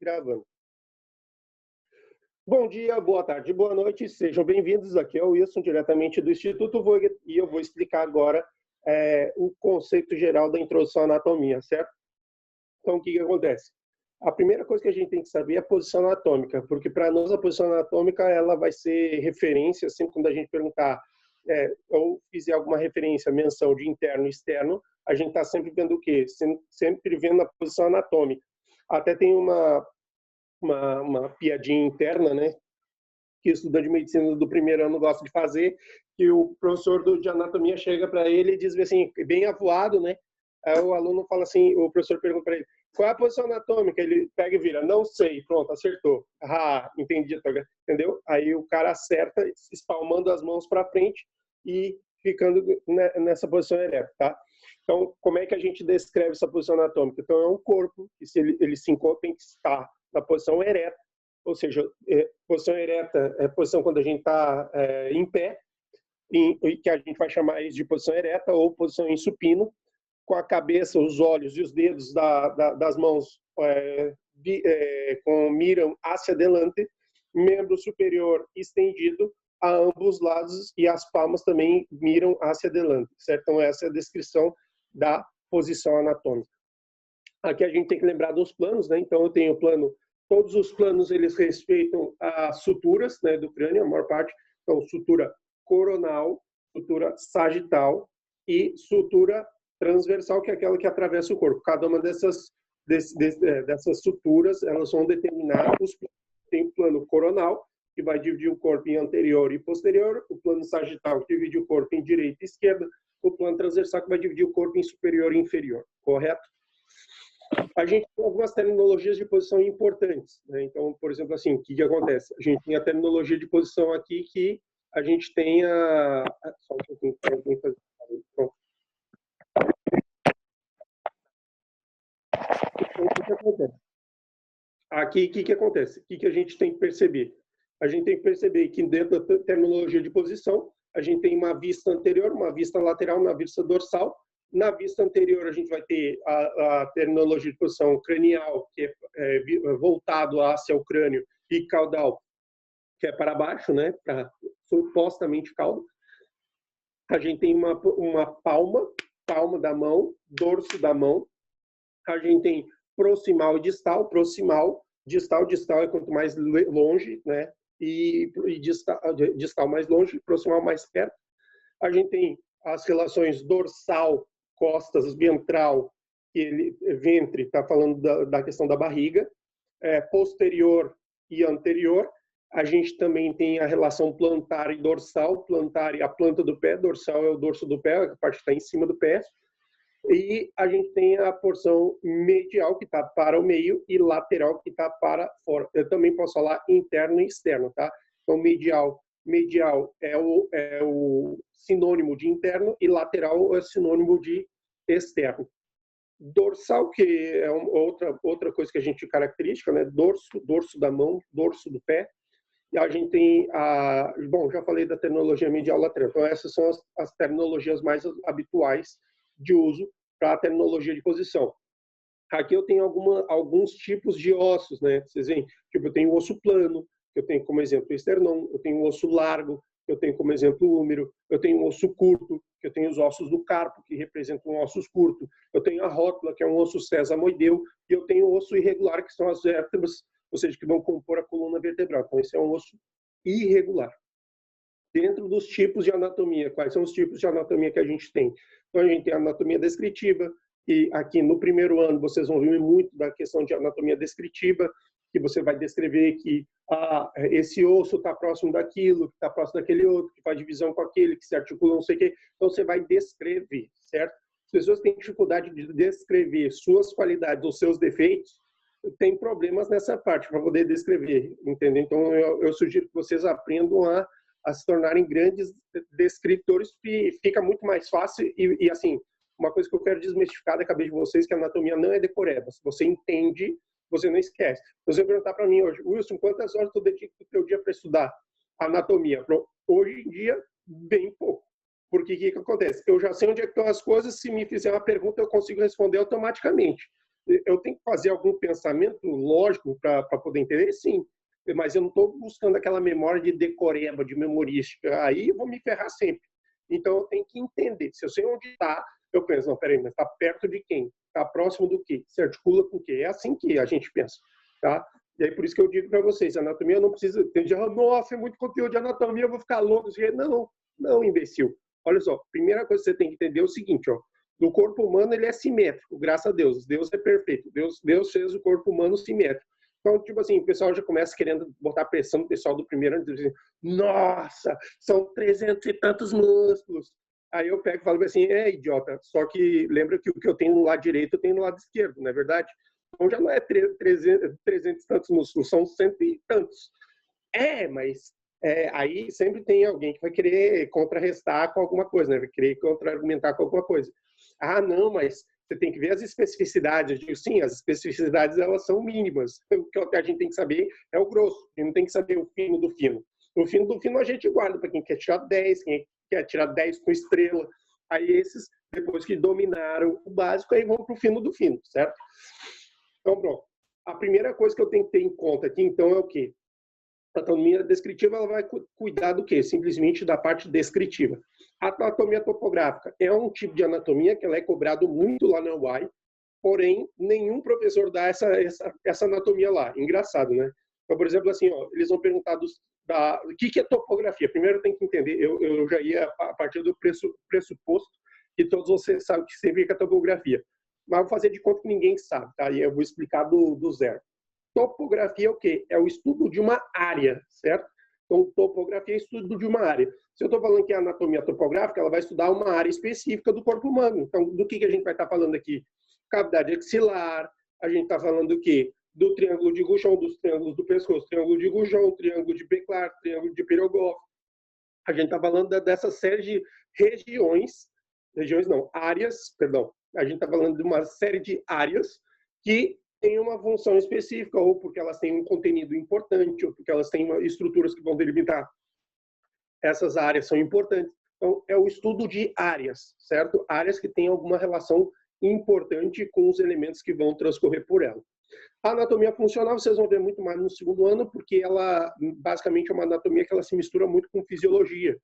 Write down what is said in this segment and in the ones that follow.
Gravando. Bom dia, boa tarde, boa noite, sejam bem-vindos. Aqui é o Wilson, diretamente do Instituto Voigt, e eu vou explicar agora o conceito geral da introdução à anatomia, certo? Então, o que acontece? A primeira coisa que a gente tem que saber é a posição anatômica, porque para nós a posição anatômica ela vai ser referência, sempre quando a gente perguntar ou fizer alguma referência, menção de interno e externo, a gente está sempre vendo o quê? Sempre vendo a posição anatômica. Até tem uma piadinha interna, né, que o estudante de medicina do primeiro ano gosta de fazer, que o professor de anatomia chega para ele e diz assim, bem avoado, né? Aí o aluno fala assim, o professor pergunta para ele, qual é a posição anatômica? Ele pega e vira, não sei, pronto, acertou. Ah, entendi, entendeu? Aí o cara acerta, espalmando as mãos para frente e ficando nessa posição ereta, tá? Então, como é que a gente descreve essa posição anatômica? Então, é um corpo que se ele se encontra, tem que estar na posição ereta, ou seja, posição ereta é a posição quando a gente está em pé, que a gente vai chamar isso de posição ereta ou posição em supino, com a cabeça, os olhos e os dedos das mãos com miram hacia adelante, membro superior estendido a ambos lados e as palmas também miram hacia adelante, certo? Então, essa é a descrição da posição anatômica. Aqui a gente tem que lembrar dos planos, né? Então, eu tenho o plano, todos os planos eles respeitam as suturas, né, do crânio, a maior parte. Então, sutura coronal, sutura sagital e sutura transversal, que é aquela que atravessa o corpo. Cada uma dessas suturas, elas vão determinar os planos. Tem o plano coronal, que vai dividir o corpo em anterior e posterior, o plano sagital, que divide o corpo em direita e esquerda, o plano transversal, que vai dividir o corpo em superior e inferior, correto? A gente tem algumas terminologias de posição importantes, né? Então, por exemplo, assim, o que acontece? A gente tem a terminologia de posição aqui que a gente tem a... Só um pouquinho, pronto. Então, o que acontece? Aqui, o que acontece? O que a gente tem que perceber? A gente tem que perceber que dentro da terminologia de posição, a gente tem uma vista anterior, uma vista lateral, uma vista dorsal. Na vista anterior, a gente vai ter a terminologia de posição cranial, que é voltado hacia o crânio, e caudal, que é para baixo, né, para supostamente cauda. A gente tem uma palma da mão, dorso da mão. A gente tem proximal e distal. Distal é quanto mais longe, né, e distal mais longe, proximal mais perto. A gente tem as relações dorsal, costas, ventral, ventre, está falando da questão da barriga, posterior e anterior. A gente também tem a relação plantar e dorsal. Plantar é a planta do pé, dorsal é o dorso do pé, a parte que está em cima do pé. E a gente tem a porção medial, que está para o meio, e lateral, que está para fora. Eu também posso falar interno e externo, tá? Então, medial é o sinônimo de interno e lateral é sinônimo de externo. Dorsal, que é outra coisa que a gente característica, né? Dorso da mão, dorso do pé. E a gente tem bom, já falei da terminologia medial lateral. Então, essas são as terminologias mais habituais de uso para a terminologia de posição. Aqui eu tenho alguns tipos de ossos, né? Vocês veem, tipo, eu tenho o osso plano, eu tenho como exemplo o esternão, eu tenho o osso largo, eu tenho como exemplo o húmero, eu tenho o osso curto, que eu tenho os ossos do carpo, que representam ossos curtos, eu tenho a rótula, que é um osso sesamoideu, e eu tenho o osso irregular, que são as vértebras, ou seja, que vão compor a coluna vertebral. Então, esse é um osso irregular. Dentro dos tipos de anatomia, quais são os tipos de anatomia que a gente tem? Então, a gente tem a anatomia descritiva, e aqui no primeiro ano vocês vão ver muito da questão de anatomia descritiva, que você vai descrever que esse osso está próximo daquilo, que está próximo daquele outro, que faz divisão com aquele, que se articula não sei o quê. Então, você vai descrever, certo? As pessoas têm dificuldade de descrever suas qualidades ou seus defeitos, tem problemas nessa parte para poder descrever, entendeu? Então, eu sugiro que vocês aprendam a se tornarem grandes descritores, e fica muito mais fácil. E assim, uma coisa que eu quero desmistificar da cabeça de vocês, que a anatomia não é decoreba. Se você entende, você não esquece. Se você perguntar para mim hoje, Wilson, quantas horas tu dedica o teu dia para estudar anatomia? Hoje em dia, bem pouco. Porque o que acontece? Eu já sei onde é que estão as coisas, se me fizer uma pergunta, eu consigo responder automaticamente. Eu tenho que fazer algum pensamento lógico para poder entender? Sim, mas eu não estou buscando aquela memória de decoreba, de memorística. Aí eu vou me ferrar sempre. Então, eu tenho que entender. Se eu sei onde está, eu penso, não, peraí, mas está perto de quem? Está próximo do quê? Se articula com o quê? É assim que a gente pensa, tá? E aí, por isso que eu digo para vocês, anatomia não precisa... Tem gente, nossa, é muito conteúdo de anatomia, eu vou ficar louco. Não, não, imbecil. Olha só, primeira coisa que você tem que entender é o seguinte, ó. O corpo humano, ele é simétrico, graças a Deus. Deus é perfeito. Deus fez o corpo humano simétrico. Então, tipo assim, o pessoal já começa querendo botar pressão no pessoal do primeiro ano, dizendo, nossa, são 300 e tantos músculos. Aí eu pego e falo assim, idiota, só que lembra que o que eu tenho no lado direito, eu tenho no lado esquerdo, não é verdade? Então já não é 300 e tantos músculos, são 100 e tantos. Mas aí sempre tem alguém que vai querer contrarrestar com alguma coisa, né? Vai querer contra-argumentar com alguma coisa. Ah, não, mas você tem que ver as especificidades. Eu digo, sim, as especificidades elas são mínimas. O que a gente tem que saber é o grosso. A gente não tem que saber o fino do fino. O fino do fino a gente guarda para quem quer tirar 10, quem quer tirar 10 com estrela. Aí esses, depois que dominaram o básico, aí vão para o fino do fino, certo? Então, pronto. A primeira coisa que eu tenho que ter em conta aqui, então, é o quê? A anatomia descritiva ela vai cuidar do quê? Simplesmente da parte descritiva. A anatomia topográfica é um tipo de anatomia que ela é cobrado muito lá na UAI, porém, nenhum professor dá essa anatomia lá. Engraçado, né? Então, por exemplo, assim, ó, eles vão perguntar o que é topografia. Primeiro tem que entender, eu já ia a partir do pressuposto que todos vocês sabem o que significa topografia. Mas vou fazer de conta que ninguém sabe, tá? E eu vou explicar do zero. Topografia é o quê? É o estudo de uma área, certo? Então, topografia é o estudo de uma área. Se eu estou falando que é anatomia topográfica, ela vai estudar uma área específica do corpo humano. Então, do que a gente vai estar falando aqui? Cavidade axilar, a gente está falando do quê? Do triângulo de Gouchon, dos triângulos do pescoço, triângulo de Gouchon, triângulo de Bécquart, triângulo de Pirogoff. A gente está falando dessa série de áreas, perdão. A gente está falando de uma série de áreas que tem uma função específica, ou porque elas têm um conteúdo importante, ou porque elas têm estruturas que vão delimitar essas áreas são importantes. Então, é o estudo de áreas, certo? Áreas que têm alguma relação importante com os elementos que vão transcorrer por ela. A anatomia funcional, vocês vão ver muito mais no segundo ano, porque ela, basicamente, é uma anatomia que ela se mistura muito com fisiologia.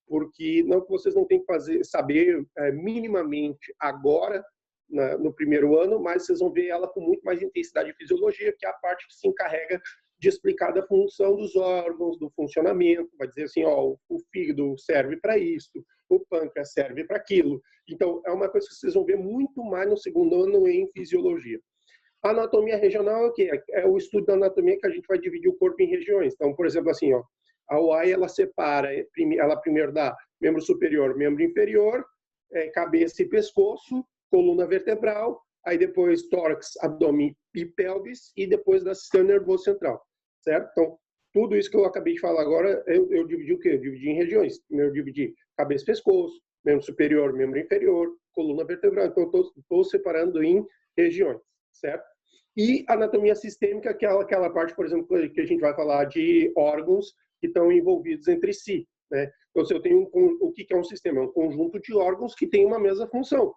Porque não que vocês não têm que saber minimamente agora, no primeiro ano, mas vocês vão ver ela com muito mais intensidade de fisiologia, que é a parte que se encarrega de explicar da função dos órgãos, do funcionamento, vai dizer assim, ó, o fígado serve para isso, o pâncreas serve para aquilo. Então, é uma coisa que vocês vão ver muito mais no segundo ano em fisiologia. A anatomia regional é o quê? É o estudo da anatomia que a gente vai dividir o corpo em regiões. Então, por exemplo, assim, ó, a UAI, ela separa, ela primeiro dá membro superior, membro inferior, cabeça e pescoço, coluna vertebral, aí depois tórax, abdômen e pelvis, e depois da sistema nervoso central, certo? Então, tudo isso que eu acabei de falar agora, eu dividi o quê? Eu dividi em regiões. Primeiro eu dividi cabeça e pescoço, membro superior, membro inferior, coluna vertebral. Então, estou separando em regiões, certo? E anatomia sistêmica, que é aquela parte, por exemplo, que a gente vai falar de órgãos que estão envolvidos entre si, né? Então, se eu tenho o que é um sistema? É um conjunto de órgãos que tem uma mesma função.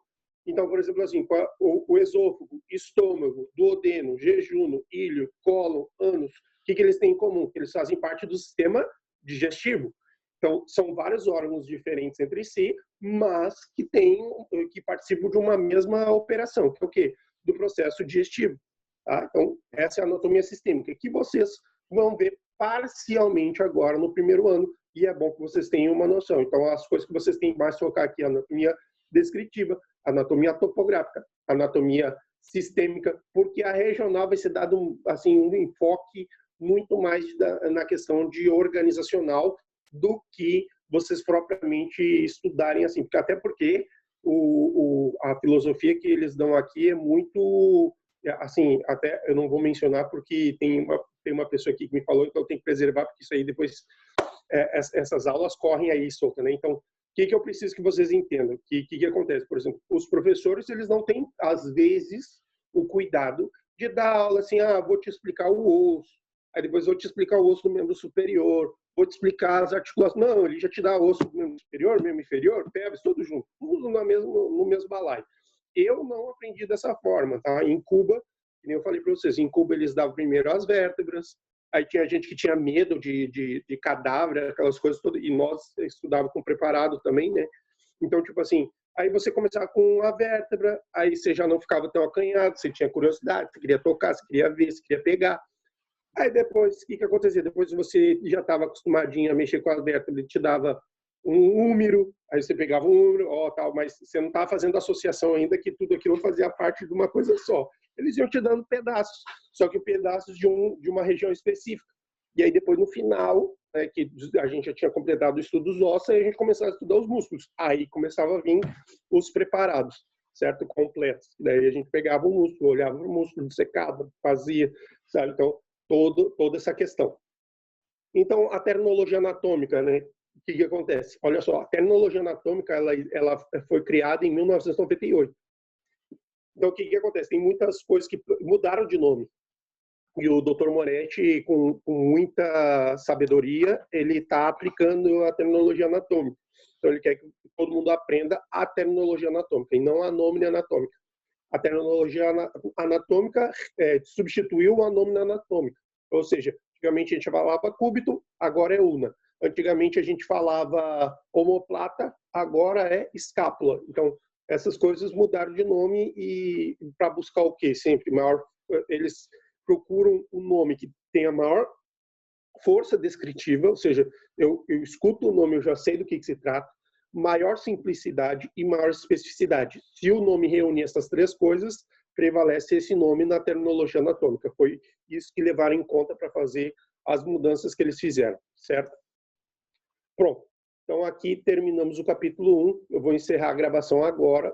Então, por exemplo, assim, o esôfago, estômago, duodeno, jejuno, ilho, cólon, ânus, o que eles têm em comum? Eles fazem parte do sistema digestivo. Então, são vários órgãos diferentes entre si, mas que participam de uma mesma operação, que é o quê? Do processo digestivo. Tá? Então, essa é a anatomia sistêmica, que vocês vão ver parcialmente agora no primeiro ano, e é bom que vocês tenham uma noção. Então, as coisas que vocês têm mais focar aqui, a anatomia descritiva, anatomia topográfica, anatomia sistêmica, porque a regional vai ser dado assim, um enfoque muito mais na questão de organizacional do que vocês propriamente estudarem assim, porque até porque a filosofia que eles dão aqui é muito, assim, até eu não vou mencionar porque tem uma pessoa aqui que me falou, então eu tenho que preservar, porque isso aí depois, essas aulas correm aí solta, né? Então, o que eu preciso que vocês entendam? Que acontece? Por exemplo, os professores, eles não têm, às vezes, o cuidado de dar aula assim, vou te explicar o osso, aí depois vou te explicar o osso do membro superior, vou te explicar as articulações. Não, ele já te dá osso do membro superior, membro inferior, pelvis, tudo junto, tudo no mesmo balaio. Eu não aprendi dessa forma, tá? Em Cuba, como eu falei para vocês, em Cuba eles davam primeiro as vértebras, aí tinha gente que tinha medo de cadáver, aquelas coisas todas, e nós estudávamos com preparado também, né? Então, tipo assim, aí você começava com a vértebra, aí você já não ficava tão acanhado, você tinha curiosidade, você queria tocar, você queria ver, você queria pegar. Aí depois, o que acontecia? Depois você já estava acostumadinho a mexer com a vértebra, ele te dava um número, aí você pegava um número, ó, tal, mas você não estava fazendo associação ainda que tudo aquilo fazia parte de uma coisa só. Eles iam te dando pedaços, só que pedaços de uma região específica. E aí depois, no final, né, que a gente já tinha completado o estudo dos ossos, aí a gente começava a estudar os músculos. Aí começava a vir os preparados, certo? Completos. Daí a gente pegava o músculo, olhava o músculo, dissecava, fazia, sabe? Então, toda essa questão. Então, a terminologia anatômica, né? O que acontece? Olha só, a terminologia anatômica ela foi criada em 1998. Então, o que acontece? Tem muitas coisas que mudaram de nome. E o Dr. Moretti, com muita sabedoria, ele está aplicando a terminologia anatômica. Então, ele quer que todo mundo aprenda a terminologia anatômica e não a nômina anatômica. A terminologia anatômica substituiu a nômina anatômica. Ou seja, antigamente a gente falava cúbito, agora é una. Antigamente a gente falava omoplata, agora é escápula. Então, essas coisas mudaram de nome e para buscar o quê? Sempre maior, eles procuram um nome que tenha maior força descritiva, ou seja, eu escuto o nome, eu já sei do que se trata, maior simplicidade e maior especificidade. Se o nome reúne essas três coisas, prevalece esse nome na terminologia anatômica. Foi isso que levaram em conta para fazer as mudanças que eles fizeram, certo? Pronto. Então, aqui terminamos o capítulo 1. Eu vou encerrar a gravação agora.